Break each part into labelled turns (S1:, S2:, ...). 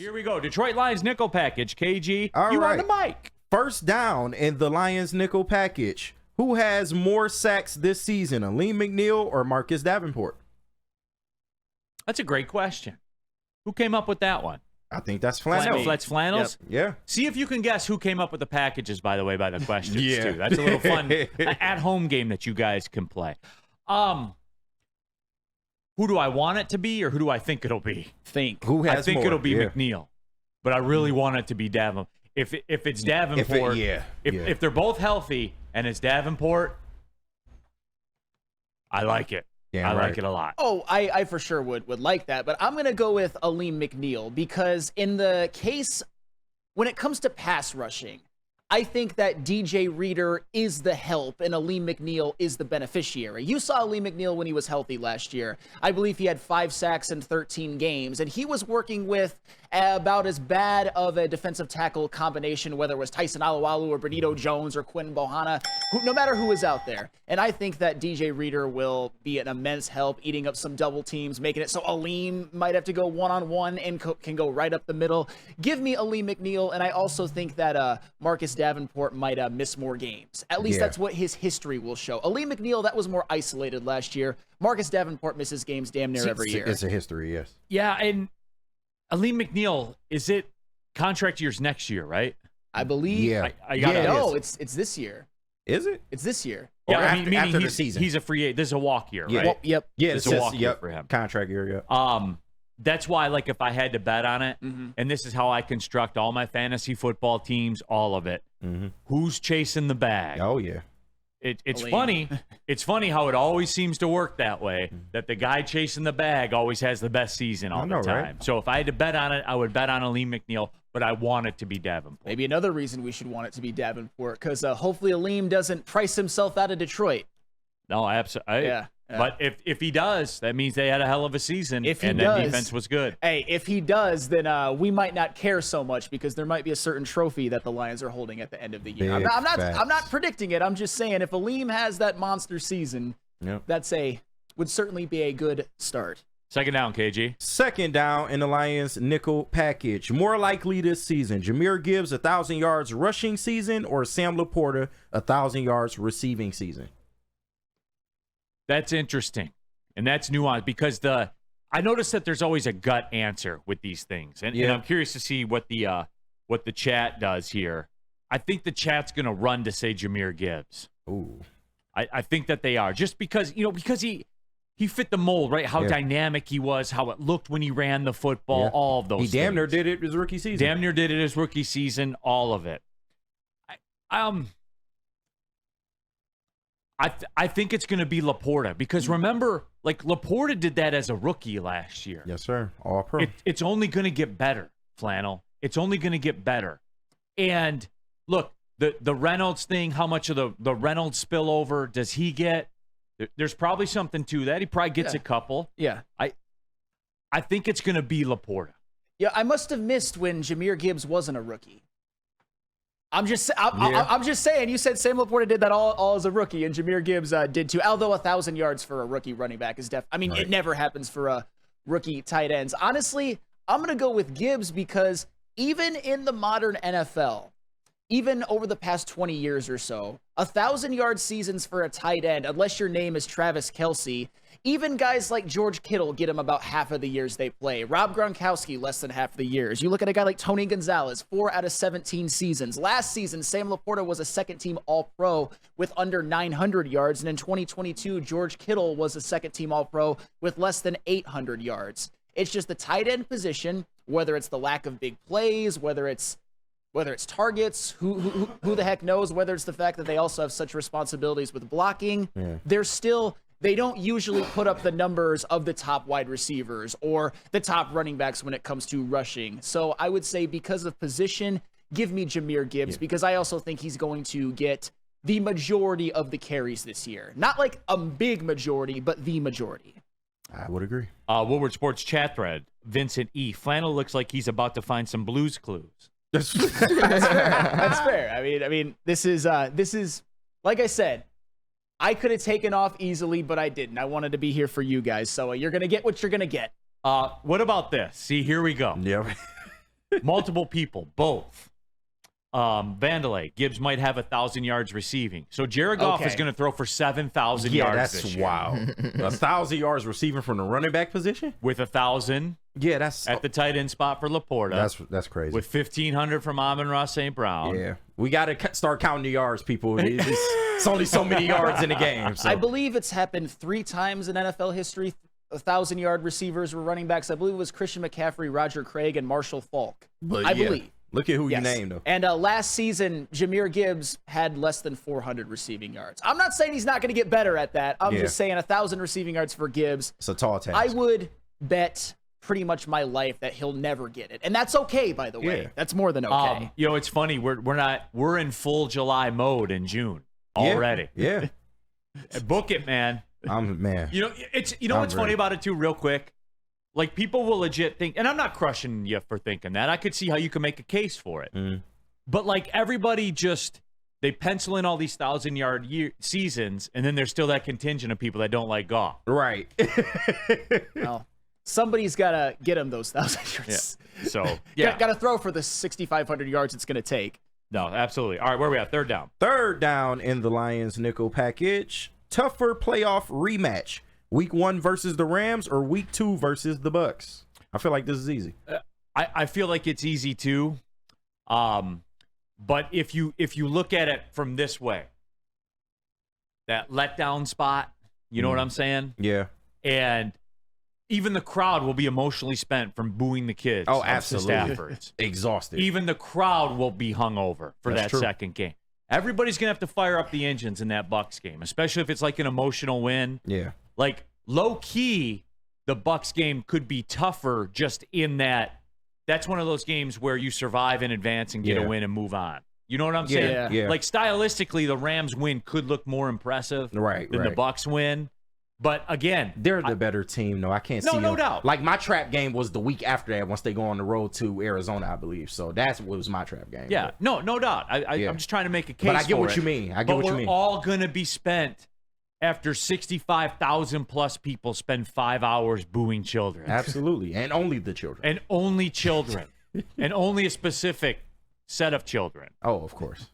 S1: Here we go. Detroit Lions nickel package. KG,
S2: All
S1: you
S2: right.
S1: on the mic.
S2: First down in the Lions nickel package. Who has more sacks this season, Aleem McNeil or Marcus Davenport?
S1: That's a great question. Who came up with that one?
S2: I think that's Flannel.
S1: That's Flannels?
S2: Yep. Yeah.
S1: See if you can guess who came up with the packages, by the way, by the questions,
S2: Yeah.
S1: too. That's a little fun at-home game that you guys can play. Who do I want it to be, or who do I think it'll be?
S2: Who has
S1: I think
S2: more?
S1: it'll be
S2: Yeah.
S1: McNeil, but I really want it to be Davenport. If it's Davenport, if they're both healthy and it's Davenport, I like it. I like it a lot.
S3: Oh, I for sure would like that, but I'm going to go with Aleem McNeil because in the case, when it comes to pass rushing, I think that DJ Reader is the help and Aleem McNeil is the beneficiary. You saw Aleem McNeil when he was healthy last year. I believe he had 5 sacks in 13 games, and he was working with about as bad of a defensive tackle combination, whether it was Tyson Alualu or Benito Jones or Quinn Bohanna, no matter who was out there. And I think that DJ Reader will be an immense help, eating up some double teams, making it so Aleem might have to go one-on-one and can go right up the middle. Give me Aleem McNeil, and I also think that Marcus Davenport might miss more games. At least that's what his history will show. Aleem McNeil, that was more isolated last year. Marcus Davenport misses games damn near every year.
S2: It's a history, yes.
S1: Yeah, and Aleem McNeil, is it contract years next year, right?
S3: I believe.
S2: Yeah.
S1: I gotta,
S3: No, it's this year.
S2: Is it?
S3: It's this year.
S1: Yeah,
S2: Or
S1: meaning
S2: after the
S1: he's,
S2: season.
S1: he's a free agent. This is a walk year,
S2: Yeah.
S1: right?
S3: Well, yep.
S2: Yeah,
S1: It's
S2: it's
S1: a walk year for him.
S2: Contract year, yeah.
S1: That's why, like, if I had to bet on it, and this is how I construct all my fantasy football teams, all of it. Who's chasing the bag?
S2: Oh, yeah.
S1: It's
S3: Aleem.
S1: funny. It's funny how it always seems to work that way, that the guy chasing the bag always has the best season all the time.
S2: Right?
S1: So if I had to bet on it, I would bet on Aleem McNeil, but I want it to be Davenport.
S3: Maybe another reason we should want it to be Davenport, because hopefully Aleem doesn't price himself out of Detroit.
S1: No, absolutely.
S3: Yeah.
S1: But if he does, that means they had a hell of a season,
S3: If he
S1: and
S3: does,
S1: that defense was good.
S3: Hey, if he does, then we might not care so much because there might be a certain trophy that the Lions are holding at the end of the year.
S2: Big
S3: I'm not
S2: facts.
S3: predicting it. I'm just saying if Aleem has that monster season, that's would certainly be a good start.
S1: Second down, KG.
S2: Second down in the Lions nickel package. More likely this season, Jahmyr Gibbs 1,000 yards rushing season or Sam Laporta 1,000 yards receiving season?
S1: That's interesting, and that's nuanced because I noticed that there's always a gut answer with these things, and I'm curious to see what the chat does here. I think the chat's going to run to say Jahmyr Gibbs.
S2: Ooh,
S1: I think that they are, just because because he fit the mold, right? How dynamic he was, how it looked when he ran the football, all of those.
S2: He damn near
S1: things.
S2: did it his rookie season.
S1: Damn near did it his rookie season, all of it. I think it's going to be Laporta because remember, like Laporta did that as a rookie last year.
S2: Yes, sir. All pro.
S1: It's only going to get better, Flannel. It's only going to get better. And look, the Reynolds thing, how much of the Reynolds spillover does he get? There's probably something to that. He probably gets a couple.
S3: Yeah.
S1: I think it's going to be Laporta.
S3: Yeah, I must have missed when Jahmyr Gibbs wasn't a rookie. I'm just saying. You said Sam Laporta did that all as a rookie, and Jahmyr Gibbs did too. Although 1,000 yards for a rookie running back is it never happens for rookie tight ends. Honestly, I'm gonna go with Gibbs because even in the modern NFL, even over the past 20 years or so, 1,000-yard seasons for a tight end, unless your name is Travis Kelce. Even guys like George Kittle get him about half of the years they play. Rob Gronkowski, less than half the years. You look at a guy like Tony Gonzalez, 4 out of 17 seasons. Last season, Sam Laporta was a second-team All-Pro with under 900 yards. And in 2022, George Kittle was a second-team All-Pro with less than 800 yards. It's just the tight end position, whether it's the lack of big plays, whether it's targets, who the heck knows, whether it's the fact that they also have such responsibilities with blocking. They don't usually put up the numbers of the top wide receivers or the top running backs when it comes to rushing. So I would say because of position, give me Jahmyr Gibbs because I also think he's going to get the majority of the carries this year. Not like a big majority, but the majority.
S2: I would agree.
S1: Woodward Sports chat thread, Vincent E. Flannel looks like he's about to find some Blues Clues.
S3: That's fair. I mean, this is like I said, I could have taken off easily, but I didn't. I wanted to be here for you guys. So you're going to get what you're going to get.
S1: What about this? See, here we go.
S2: Yeah.
S1: multiple people, both. Vandalay, Gibbs might have 1,000 yards receiving. So Jared Goff is going to throw for 7,000 yards this year.
S2: Yeah, that's wild. 1,000 yards receiving from the running back position?
S1: With 1,000
S2: that's
S1: at the tight end spot for Laporta.
S2: That's crazy.
S1: With 1,500 from Amon-Ra St. Brown.
S2: Yeah. We got to start counting the yards, people. It's only so many yards in the game. So.
S3: I believe it's happened 3 times in NFL history. 1,000-yard receivers were running backs. I believe it was Christian McCaffrey, Roger Craig, and Marshall Falk. I believe.
S2: Look at who you named, though.
S3: And last season, Jahmyr Gibbs had less than 400 receiving yards. I'm not saying he's not going to get better at that. I'm just saying 1,000 receiving yards for Gibbs.
S2: It's a tall task.
S3: I would bet pretty much my life that he'll never get it. And that's okay, by the way. That's more than okay.
S1: It's funny. We're in full July mode in June already.
S2: Yeah.
S1: Book it, man.
S2: Man.
S1: What's funny about it too, real quick? Like, people will legit think, and I'm not crushing you for thinking that. I could see how you can make a case for it. But, like, everybody they pencil in all these 1,000-yard seasons, and then there's still that contingent of people that don't like Goff.
S2: Right.
S3: Well, somebody's got to get him those 1,000 yards.
S1: Yeah. So, yeah.
S3: Got to throw for the 6,500 yards it's going to take.
S1: No, absolutely. All right, where are we at? Third down.
S2: Third down in the Lions nickel package. Tougher playoff rematch. Week 1 versus the Rams or week 2 versus the Bucks? I feel like this is easy.
S1: I feel like it's easy too. But if you look at it from this way, that letdown spot, you know what I'm saying?
S2: Yeah.
S1: And even the crowd will be emotionally spent from booing the kids.
S2: Oh, absolutely.
S1: Staffords.
S2: Exhausted.
S1: Even the crowd will be hungover for that second game. Everybody's going to have to fire up the engines in that Bucks game, especially if it's like an emotional win.
S2: Yeah.
S1: Like, low-key, the Bucks game could be tougher just in that that's one of those games where you survive in advance and get a win and move on. You know what I'm saying?
S2: Yeah.
S1: Like, stylistically, the Rams win could look more impressive than the Bucks win. But, again,
S2: they're the better team, though. I can't see
S1: no doubt.
S2: Like, my trap game was the week after that once they go on the road to Arizona, I believe. So that's what was my trap game.
S1: Yeah,
S2: but.
S1: no doubt. I'm just trying to make a case for it.
S2: But I get what you mean.
S1: We're all going to be spent after 65,000 plus people spend 5 hours booing children.
S2: Absolutely. And only the children.
S1: And only children. And only a specific set of children.
S2: Oh, of course.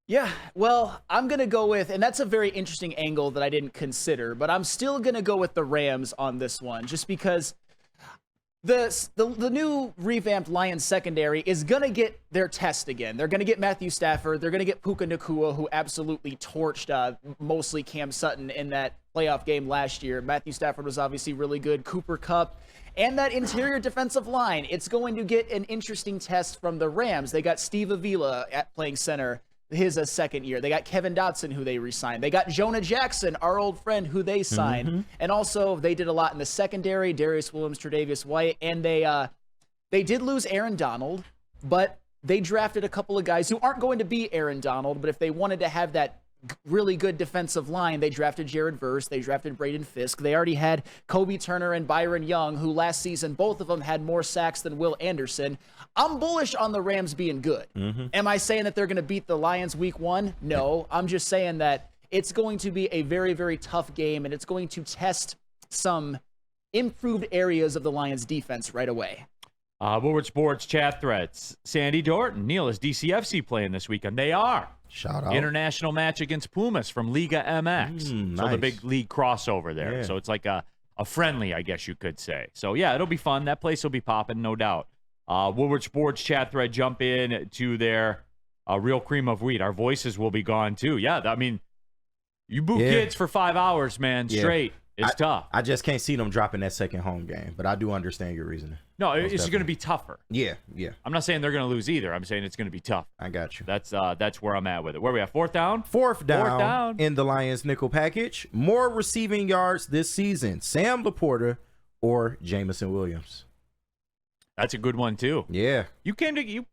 S3: Yeah, well, I'm going to go with, and that's a very interesting angle that I didn't consider, but I'm still going to go with the Rams on this one, just because the new revamped Lions secondary is going to get their test again. They're going to get Matthew Stafford. They're going to get Puka Nacua, who absolutely torched mostly Cam Sutton in that playoff game last year. Matthew Stafford was obviously really good. Cooper Kupp. And that interior defensive line, it's going to get an interesting test from the Rams. They got Steve Avila playing center his second year. They got Kevin Dotson, who they re-signed. They got Jonah Jackson, our old friend, who they signed. And also, they did a lot in the secondary, Darius Williams, Tre'Davious White, and they did lose Aaron Donald, but they drafted a couple of guys who aren't going to be Aaron Donald, but if they wanted to have that really good defensive line, they drafted Jared Verse, they drafted Braden Fisk. They already had Kobe Turner and Byron Young, who last season, both of them had more sacks than Will Anderson. I'm bullish on the Rams being good. Am I saying that they're going to beat the Lions week 1? No. I'm just saying that it's going to be a very, very tough game, and it's going to test some improved areas of the Lions defense right away.
S1: Woodward Sports chat threads. Sandy Dorton, Neil, is DCFC playing this weekend? They are.
S2: Shout out.
S1: International match against Pumas from Liga MX. So the big league crossover there. Yeah. So it's like a friendly, I guess you could say. So, yeah, it'll be fun. That place will be popping, no doubt. Woodward Sports chat thread, jump in to their real cream of wheat. Our voices will be gone, too. Yeah, I mean, you boo kids for 5 hours, man, straight. It's tough.
S2: I just can't see them dropping that second home game, but I do understand your reasoning.
S1: No, it's going to be tougher.
S2: Yeah.
S1: I'm not saying they're going to lose either. I'm saying it's going to be tough.
S2: I got you.
S1: That's where I'm at with it. Where are we at? Fourth down?
S2: Fourth down in the Lions nickel package. More receiving yards this season, Sam Laporta or Jameson Williams?
S1: That's a good one, too.
S2: Yeah.
S1: You came to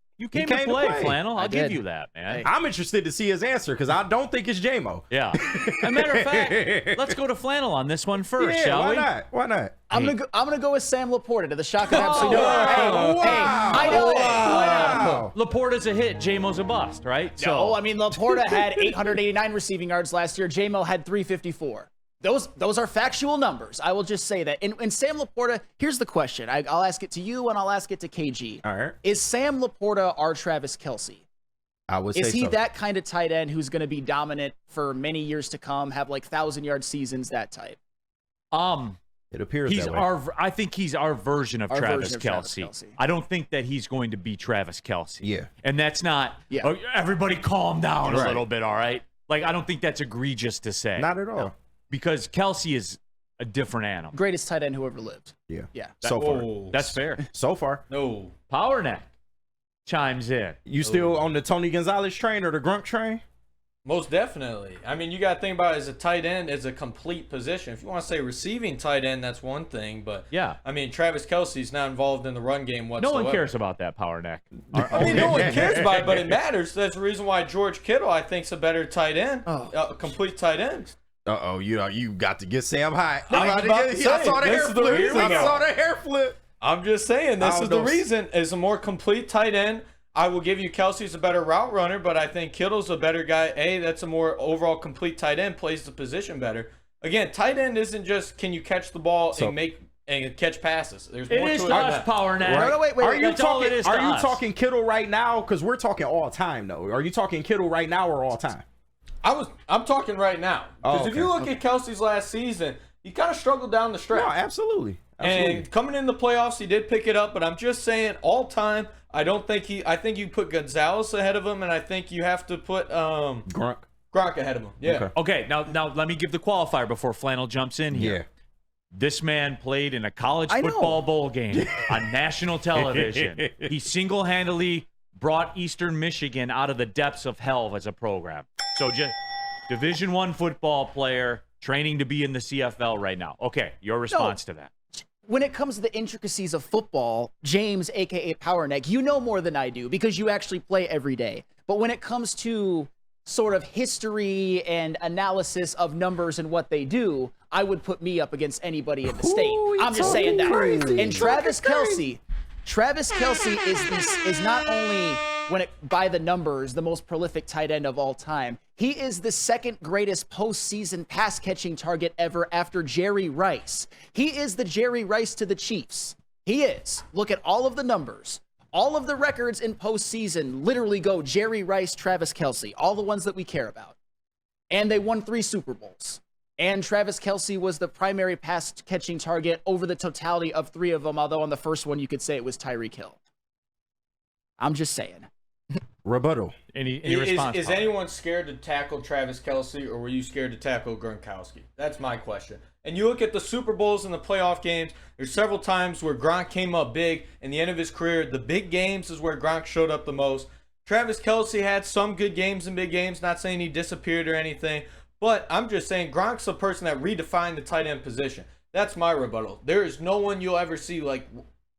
S1: play, Flannel. I'll give you that, man.
S2: I'm interested to see his answer because I don't think it's J-Mo.
S1: Yeah. As a matter of fact, let's go to Flannel on this one first, shall we?
S2: Why not?
S3: I'm gonna go with Sam Laporta to the shock of absolute.
S2: I
S3: know.
S2: Wow.
S1: Laporta's a hit. J-Mo's a bust, right?
S3: No, I mean Laporta had 889 receiving yards last year. J-Mo had 354. Those are factual numbers. I will just say that. And Sam Laporta, here's the question. I'll ask it to you and I'll ask it to KG.
S2: All right.
S3: Is Sam Laporta our Travis Kelce?
S2: I would say
S3: Is he
S2: so.
S3: that kind of tight end who's going to be dominant for many years to come, have like 1,000-yard seasons, that type?
S2: It appears
S1: he's
S2: that way.
S1: I think he's our version of Travis Kelce.
S3: Kelce.
S1: I don't think that he's going to be Travis Kelce.
S2: Yeah.
S1: And that's not,
S3: Yeah.
S1: oh, everybody calm down a
S2: Right.
S1: little bit, all right? Like, I don't think that's egregious to say.
S2: Not at all.
S1: No. Because Kelce is a different animal.
S3: Greatest tight end who ever lived.
S2: Yeah.
S3: Yeah.
S2: So far.
S1: That's fair.
S2: So far.
S4: No.
S1: Power Neck chimes in.
S2: You still on the Tony Gonzalez train or the Grunk train?
S4: Most definitely. I mean, you got to think about it as a tight end as a complete position. If you want to say receiving tight end, that's one thing. But,
S1: Yeah.
S4: I mean, Travis Kelce's not involved in the run game
S1: No
S4: whatsoever.
S1: one cares about that, Power Neck.
S4: I mean, no one cares about it, but it matters. That's the reason why George Kittle, I think, is a better tight end, a complete tight end.
S2: Uh-oh, you got to get Sam high.
S4: I'm about to say,
S2: I saw the
S4: this
S2: hair
S4: is the
S2: flip.
S4: reason.
S2: I saw the hair flip.
S4: I'm just saying, this
S2: I
S4: is
S2: don't
S4: the
S2: know.
S4: reason. Is a more complete tight end. I will give you Kelsey's a better route runner, but I think Kittle's a better guy. That's a more overall complete tight end, plays the position better. Again, tight end isn't just can you catch the ball and catch passes. There's
S1: It
S4: more
S1: is
S4: to it
S1: to
S4: than
S1: us,
S4: that.
S1: Power Neck.
S3: Right. No, wait.
S2: Are you
S1: That's all it
S2: talking?
S1: is to
S2: Are you
S1: us.
S2: talking Kittle right now? Because we're talking all time, though. Are you talking Kittle right now or all time?
S4: I'm talking right now. Because
S2: Oh,
S4: if you
S2: okay.
S4: look at Kelsey's last season, he kind of struggled down the stretch.
S2: No, absolutely.
S4: And coming in the playoffs, he did pick it up. But I'm just saying, all time, I think you put Gonzalez ahead of him, and I think you have to put
S2: Grunk.
S4: Gronk ahead of him. Yeah.
S1: Okay, now let me give the qualifier before Flannel jumps in here.
S2: Yeah.
S1: This man played in a college
S3: I know.
S1: football bowl game on national television. He single-handedly brought Eastern Michigan out of the depths of hell as a program. So just Division I football player training to be in the CFL right now. Okay, your response to that.
S3: When it comes to the intricacies of football, James, aka Power Neck, you know more than I do because you actually play every day. But when it comes to sort of history and analysis of numbers and what they do, I would put me up against anybody in the state. I'm just saying that.
S2: crazy.
S3: And Travis Kelce is not only by the numbers the most prolific tight end of all time. He is the second greatest postseason pass catching target ever after Jerry Rice. He is the Jerry Rice to the Chiefs. He is. Look at all of the numbers. All of the records in postseason literally go Jerry Rice, Travis Kelce, all the ones that we care about. And they won 3 Super Bowls. And Travis Kelce was the primary pass catching target over the totality of 3 of them, although on the first one you could say it was Tyreek Hill. I'm just saying.
S2: Rebuttal.
S1: Any response?
S4: Is
S1: Paul?
S4: anyone scared to tackle Travis Kelce, or were you scared to tackle Gronkowski? That's my question. And you look at the Super Bowls and the playoff games, there's several times where Gronk came up big in the end of his career. The big games is where Gronk showed up the most. Travis Kelce had some good games in big games, not saying he disappeared or anything, but I'm just saying Gronk's the person that redefined the tight end position. That's my rebuttal. There is no one you'll ever see like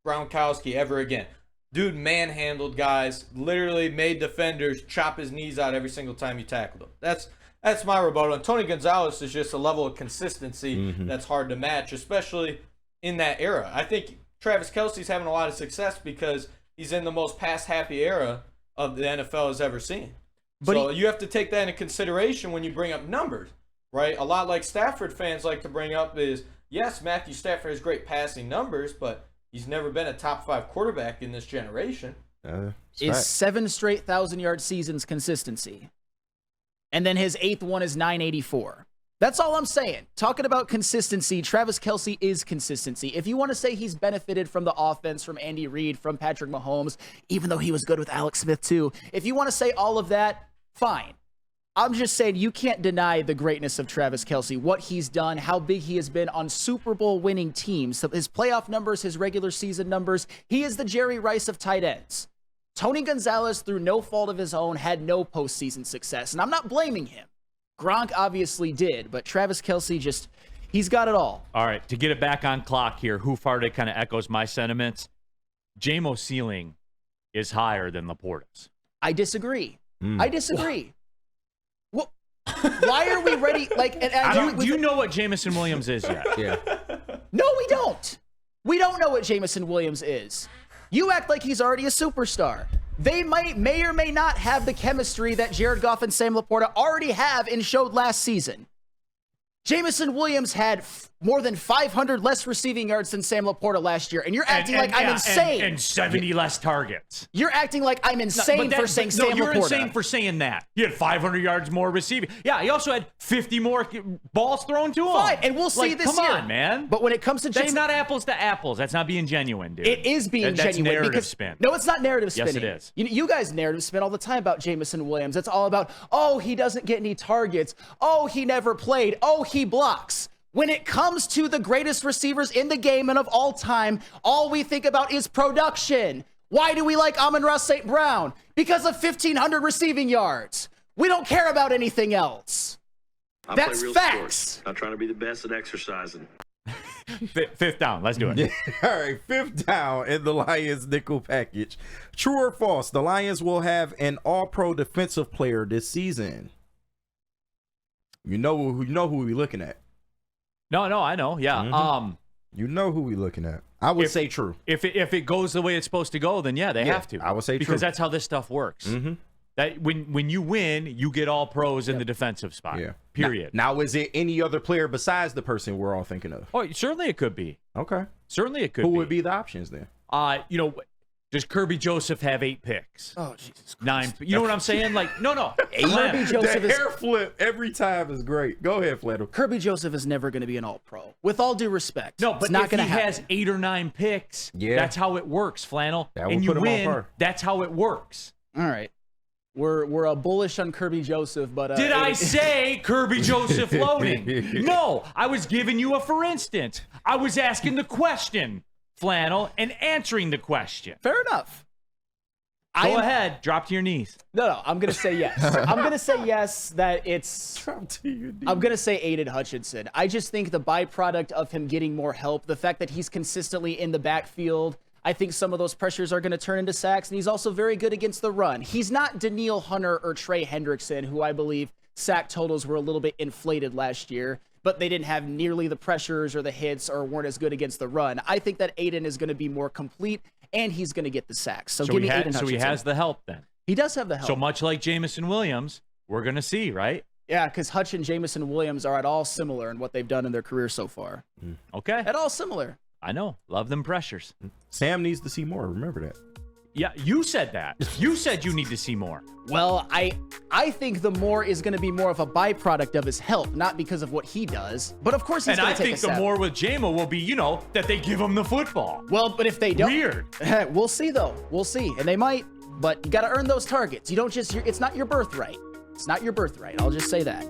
S4: Gronkowski ever again. Dude manhandled guys, literally made defenders chop his knees out every single time you tackled him. That's my rebuttal. And Tony Gonzalez is just a level of consistency that's hard to match, especially in that era. I think Travis Kelce's having a lot of success because he's in the most pass-happy era of the NFL has ever seen.
S3: But
S4: so you have to take that into consideration when you bring up numbers, right? A lot like Stafford fans like to bring up is, yes, Matthew Stafford has great passing numbers, but he's never been a top 5 quarterback in this generation.
S3: Is 7 straight 1,000-yard seasons consistency. And then his 8th one is 984. That's all I'm saying. Talking about consistency, Travis Kelce is consistency. If you want to say he's benefited from the offense, from Andy Reid, from Patrick Mahomes, even though he was good with Alex Smith too, if you want to say all of that, fine. I'm just saying you can't deny the greatness of Travis Kelce, what he's done, how big he has been on Super Bowl winning teams, so his playoff numbers, his regular season numbers. He is the Jerry Rice of tight ends. Tony Gonzalez, through no fault of his own, had no postseason success, and I'm not blaming him. Gronk obviously did, but Travis Kelce he's got it all.
S1: All right, to get it back on clock here, Who Farted kind of echoes my sentiments. J-Mo's ceiling is higher than Laporta's.
S3: I disagree. I disagree. Well, why are we ready?
S1: Do you know what Jamison Williams is yet?
S2: Yeah.
S3: No, we don't. We don't know what Jamison Williams is. You act like he's already a superstar. They may or may not have the chemistry that Jared Goff and Sam Laporta already have and showed last season. Jamison Williams had more than 500 less receiving yards than Sam Laporta last year, and you're acting like I'm insane.
S1: And 70 less targets.
S3: You're acting like I'm insane for saying Sam Laporta.
S1: You're insane for saying that. He had 500 yards more receiving. Yeah, he also had 50 more balls thrown to him.
S3: Fine, and we'll see this year.
S1: Come on, man.
S3: But when it comes to
S1: That's not apples to apples. That's not being genuine, dude.
S3: it is being
S1: That's
S3: genuine.
S1: narrative spin.
S3: No, it's not narrative spinning.
S1: Yes, it is.
S3: You guys narrative spin all the time about Jamison Williams. It's all about, oh, he doesn't get any targets. Oh, he never played. Oh, he blocks. When it comes to the greatest receivers in the game and of all time, all we think about is production. Why do we like Amon-Ra St. Brown? Because of 1,500 receiving yards. We don't care about anything else. That's facts.
S5: Sports. Not trying to be the best at exercising.
S1: Fifth down. Let's do it.
S2: All right, 5th down in the Lions nickel package. True or false? The Lions will have an all-pro defensive player this season. You know who we're looking at.
S1: No, I know. Yeah.
S2: You know who we looking at. I would say true.
S1: If it goes the way it's supposed to go, then yeah, they have to.
S2: I would say true.
S1: Because that's how this stuff works. That when you win, you get all pros in the defensive spot. Yeah. Period.
S2: Now, is it any other player besides the person we're all thinking of?
S1: Oh, certainly it could be.
S2: Okay.
S1: Certainly it could be.
S2: Who would be the options then?
S1: Does Kirby Joseph have 8 picks?
S3: Oh, Jesus Christ.
S1: 9. You know what I'm saying? Like, no.
S3: Kirby Joseph
S2: the hair flip every time is great. Go ahead, Flato.
S3: Kirby Joseph is never going to be an all-pro. With all due respect.
S1: No, but
S3: it's not
S1: if
S3: going
S1: he
S3: to happen.
S1: has 8 or 9 picks, that's how it works, Flannel.
S2: That will
S1: and you
S2: put him on
S1: win,
S2: par.
S1: that's how it works.
S3: All right. We're bullish on Kirby Joseph, but
S1: Did I say Kirby Joseph loading? No, I was giving you a for instance. I was asking the question, Flannel, and answering the question.
S3: Fair enough.
S1: Go ahead, drop to your knees.
S3: No, I'm going to say yes. I'm going to say yes that it's...
S2: Drop to your knees.
S3: I'm going to say Aiden Hutchinson. I just think the byproduct of him getting more help, the fact that he's consistently in the backfield, I think some of those pressures are going to turn into sacks, and he's also very good against the run. He's not Daniil Hunter or Trey Hendrickson, who I believe sack totals were a little bit inflated last year, but they didn't have nearly the pressures or the hits or weren't as good against the run. I think that Aiden is going to be more complete, and he's going to get the sacks. So give me Aiden Hutchinson.
S1: So he has the help then.
S3: He does have the help.
S1: So much like Jamison Williams, we're going to see, right?
S3: Yeah, because Hutch and Jamison Williams are at all similar in what they've done in their career so far.
S1: Okay.
S3: At all similar.
S1: I know. Love them pressures.
S2: Sam needs to see more. Remember that.
S1: Yeah, you said that. You said you need to see more.
S3: Well, I think the more is going to be more of a byproduct of his help, not because of what he does. But of course he's going to take a step.
S1: And I think the more with Jamo will be, that they give him the football.
S3: Well, but if they don't.
S1: Weird.
S3: We'll see, though. We'll see. And they might, but you got to earn those targets. You don't just, it's not your birthright. It's not your birthright. I'll just say that.